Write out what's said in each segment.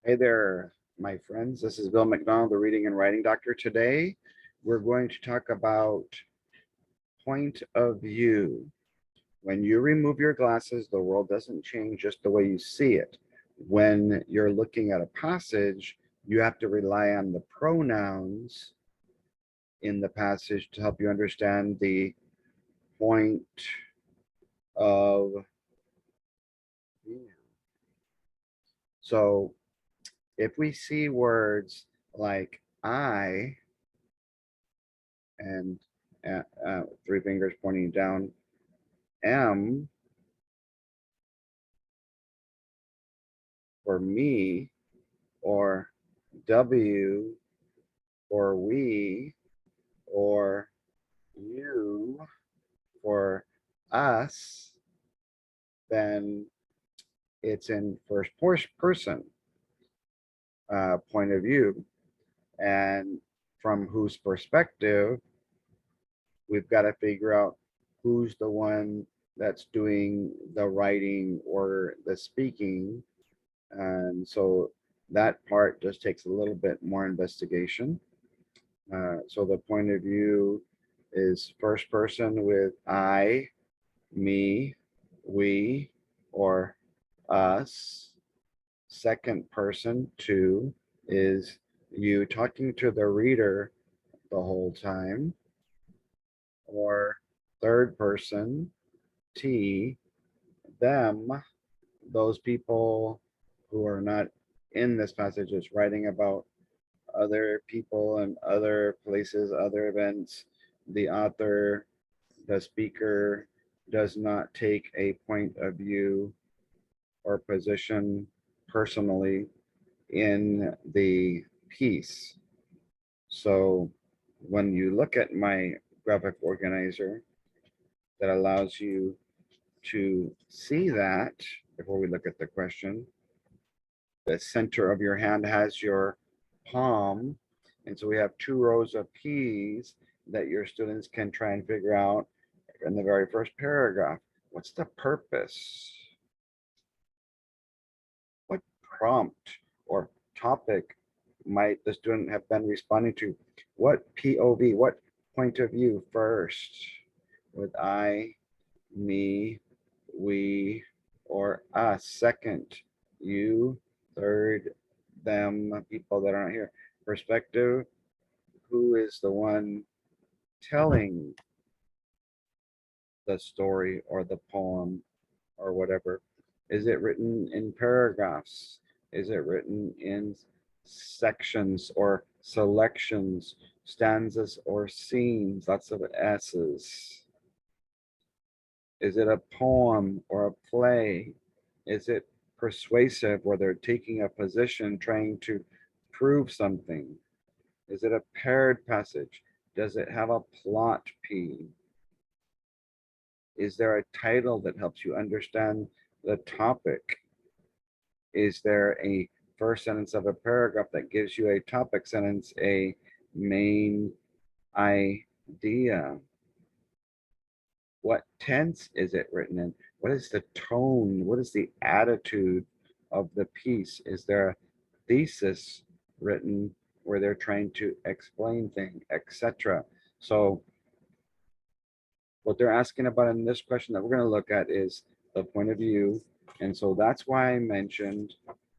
Hey there, my friends. This is Bill MacDonald, the reading and writing doctor. Today, we're going to talk about point of view. When you remove your glasses, the world doesn't change just the way you see it. When you're looking at a passage, you have to rely on the pronouns in the passage to help you understand the point of view. So, if we see words like I and three fingers pointing down, M for me, or W for we, or you for us, then it's in first person point of view. And from whose perspective, we've got to figure out who's the one that's doing the writing or the speaking. And so that part just takes a little bit more investigation. So the point of view is first person with I, me, we, or us. Second person, two, is you talking to the reader the whole time. Or third person, T, them, those people who are not in this passage is writing about other people and other places, other events. The author, the speaker, does not take a point of view or position personally in the piece. So when you look at my graphic organizer that allows you to see that, before we look at the question, the center of your hand has your palm. And so we have two rows of P's that your students can try and figure out in the very first paragraph. What's the purpose? What prompt or topic might the student have been responding to? What POV, what point of view first? With I, me, we, or us. Second, you. Third, them, people that aren't here. Perspective, who is the one telling the story or the poem or whatever? Is it written in paragraphs? Is it written in sections or selections, stanzas or scenes? Lots of S's. Is it a poem or a play? Is it persuasive where they're taking a position trying to prove something? Is it a paired passage? Does it have a plot P? Is there a title that helps you understand the topic? Is there a first sentence of a paragraph that gives you a topic sentence, a main idea? What tense is it written in? What is the tone? What is the attitude of the piece? Is there a thesis written where they're trying to explain things, etc.? So what they're asking about in this question that we're going to look at is the point of view. And so that's why I mentioned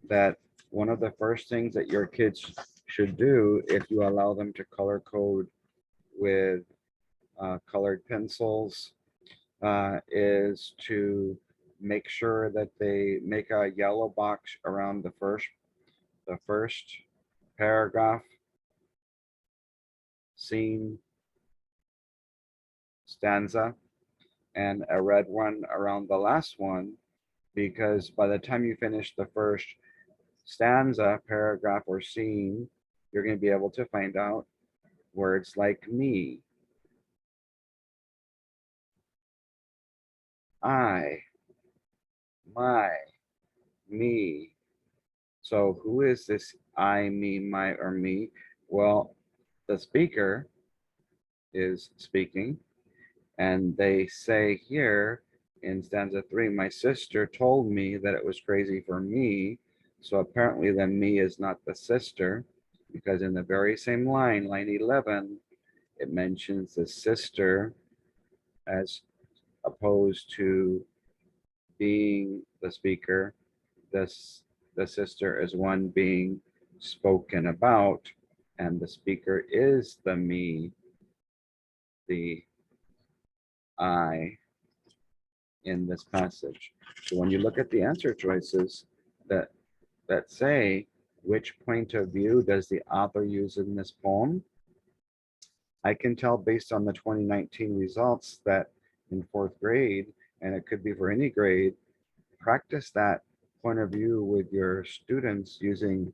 that one of the first things that your kids should do, if you allow them to color code with colored pencils, is to make sure that they make a yellow box around the first paragraph, scene, stanza, and a red one around the last one, because by the time you finish the first stanza, paragraph, or scene, you're going to be able to find out words like me, I, my, me. So who is this I, me, my, or me? Well, the speaker is speaking, and they say here in stanza 3, my sister told me that it was crazy for me. So apparently the me is not the sister, because in the very same line, line 11, it mentions the sister as opposed to being the speaker. This the sister is one being spoken about, and the speaker is the me, the I in this passage. So when you look at the answer choices that say which point of view does the author use in this poem, I can tell based on the 2019 results that in fourth grade, and it could be for any grade, practice that point of view with your students using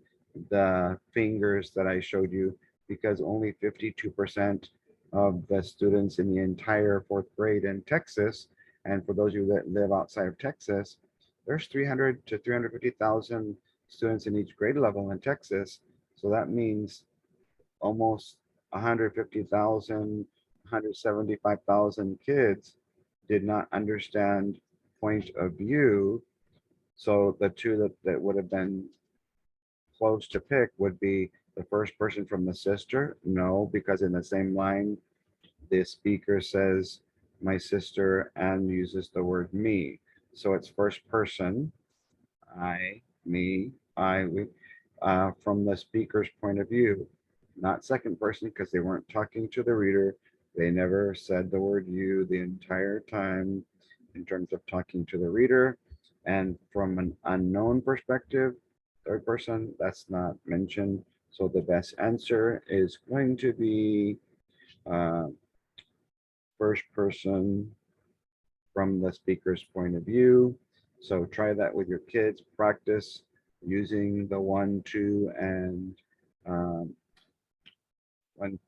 the fingers that I showed you, because only 52% of the students in the entire fourth grade in Texas, and for those of you that live outside of Texas, there's 300 to 350,000 students in each grade level in Texas. So that means almost 150,000, 175,000 kids did not understand point of view. So the two that would have been close to pick would be the first person from the sister. No, because in the same line, the speaker says my sister and uses the word me. So it's first person, I, me, I, we, from the speaker's point of view, not second person, because they weren't talking to the reader. They never said the word you the entire time in terms of talking to the reader. And from an unknown perspective, third person, that's not mentioned. So the best answer is going to be uh, first person from the speaker's point of view. So try that with your kids. Practice using the one, two, and um, one,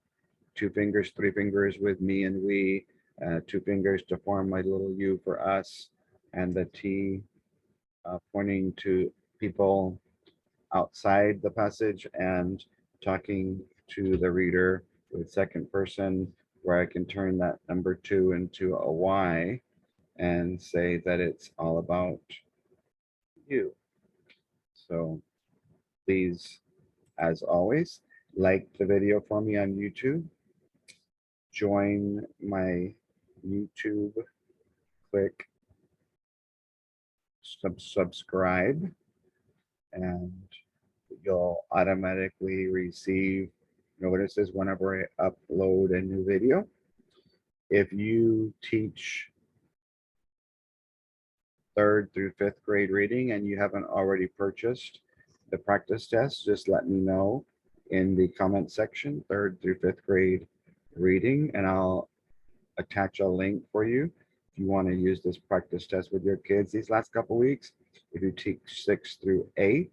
two fingers, three fingers with me and we, two fingers to form my little U for us, and the T pointing to people outside the passage, and talking to the reader with second person, where I can turn that number two into a Y and say that it's all about you. So please, as always, like the video for me on YouTube, join my YouTube, click subscribe, and you'll automatically receive notices whenever I upload a new video. If you teach third through fifth grade reading and you haven't already purchased the practice test, just let me know in the comment section, third through fifth grade reading, and I'll attach a link for you if you want to use this practice test with your kids these last couple weeks. If you teach 6th through 8th,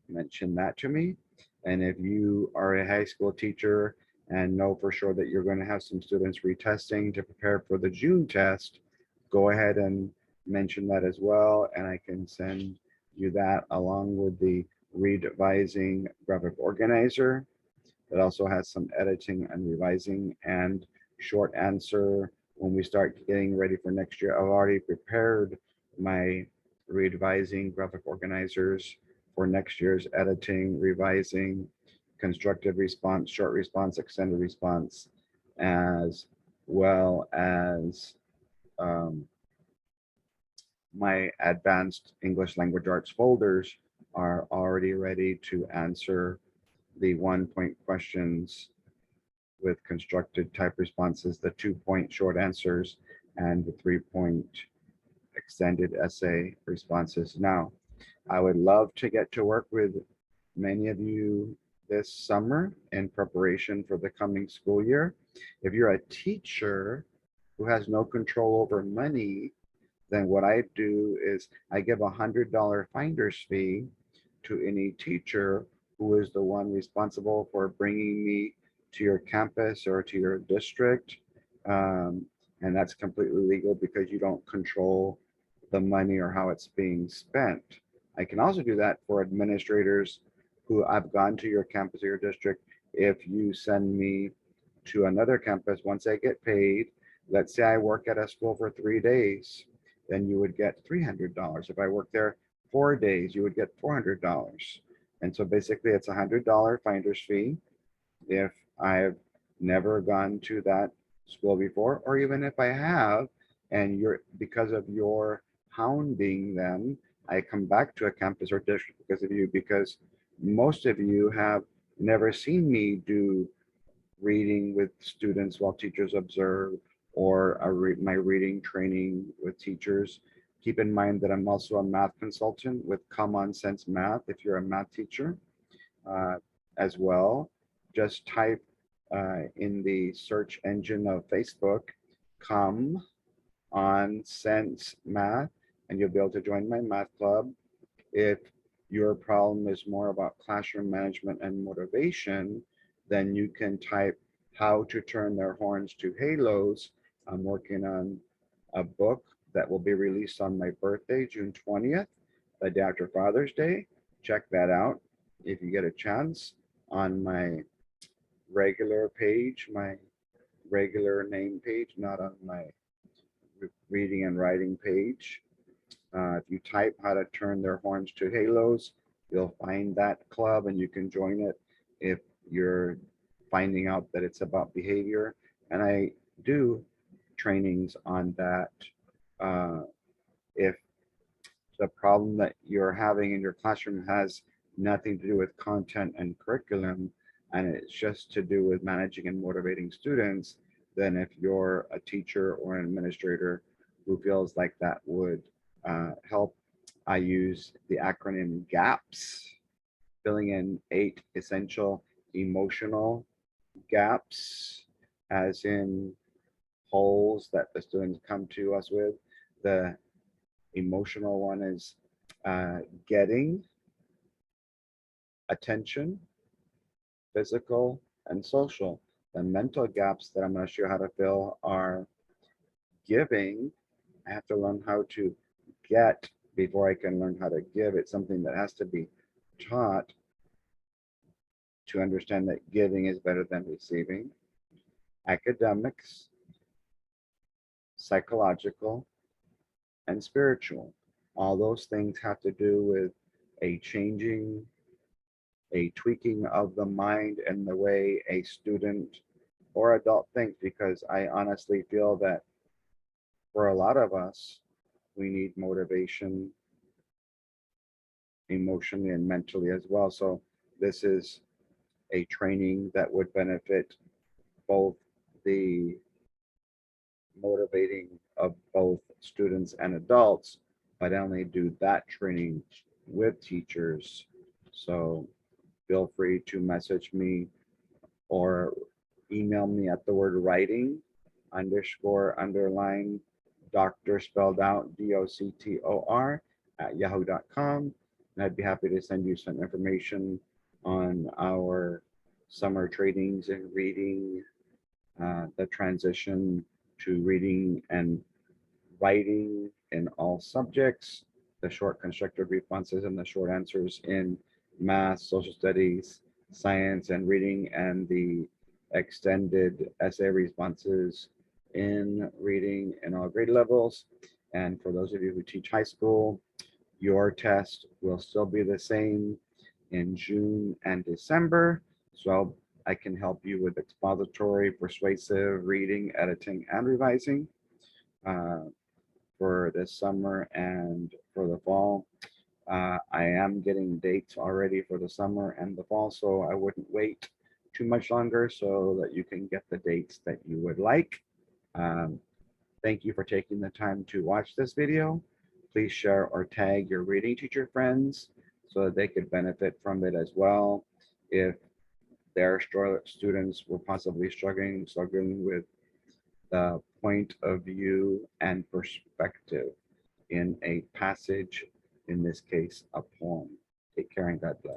mention that to me. And if you are a high school teacher and know for sure that you're going to have some students retesting to prepare for the June test, go ahead and mention that as well, and I can send you that along with the revising graphic organizer that also has some editing and revising and short answer when we start getting ready for next year. I've already prepared my revising graphic organizers for next year's editing, revising, constructive response, short response, extended response, as well as my advanced English language arts folders are already ready to answer the 1-point questions with constructed type responses, the 2-point short answers, and the 3-point extended essay responses. Now, I would love to get to work with many of you this summer in preparation for the coming school year. If you're a teacher who has no control over money, then what I do is I give $100 finder's fee to any teacher who is the one responsible for bringing me to your campus or to your district. And that's completely legal because you don't control the money or how it's being spent. I can also do that for administrators who I've gone to your campus or your district. If you send me to another campus, once I get paid, let's say I work at a school for 3 days, then you would get $300. If I work there 4 days, you would get $400. And so basically it's $100 finder's fee if I've never gone to that school before, or even if I have, and you're because of your hounding them, I come back to a campus or district because of you, because most of you have never seen me do reading with students while teachers observe, or my reading training with teachers. Keep in mind that I'm also a math consultant with Common Sense Math if you're a math teacher uh, as well. Just type in the search engine of Facebook, come on Sense Math, and you'll be able to join my math club. If your problem is more about classroom management and motivation, then you can type how to turn their horns to halos. I'm working on a book that will be released on my birthday, June 20th, the day after Father's Day. Check that out if you get a chance on my regular page, my regular name page, not on my reading and writing page. If you type how to turn their horns to halos, you'll find that club and you can join it if you're finding out that it's about behavior. And I do trainings on that. If the problem that you're having in your classroom has nothing to do with content and curriculum, and it's just to do with managing and motivating students, then if you're a teacher or an administrator who feels like that would help, I use the acronym GAPS, filling in 8 essential emotional gaps, as in holes that the students come to us with. The emotional one is getting, attention, physical, and social. The mental gaps that I'm going to show you how to fill are giving. I have to learn how to get before I can learn how to give. It's something that has to be taught to understand that giving is better than receiving. Academics, psychological, and spiritual. All those things have to do with a changing, a tweaking of the mind and the way a student or adult thinks, because I honestly feel that for a lot of us, we need motivation emotionally and mentally as well. So this is a training that would benefit both the motivating of both students and adults, but I only do that training with teachers. So feel free to message me or email me at the word writing __ doctor spelled out DOCTOR at yahoo.com. And I'd be happy to send you some information on our summer trainings in reading, the transition to reading and writing in all subjects, the short constructive responses and the short answers in math, social studies, science, and reading, and the extended essay responses in reading in all grade levels. And for those of you who teach high school, your test will still be the same in June and December. So I can help you with expository, persuasive, reading, editing, and revising for this summer and for the fall. I am getting dates already for the summer and the fall, so I wouldn't wait too much longer so that you can get the dates that you would like. Thank you for taking the time to watch this video. Please share or tag your reading teacher friends so that they could benefit from it as well. If their students were possibly struggling with the point of view and perspective in a passage, in this case, a poem. Take care and God bless.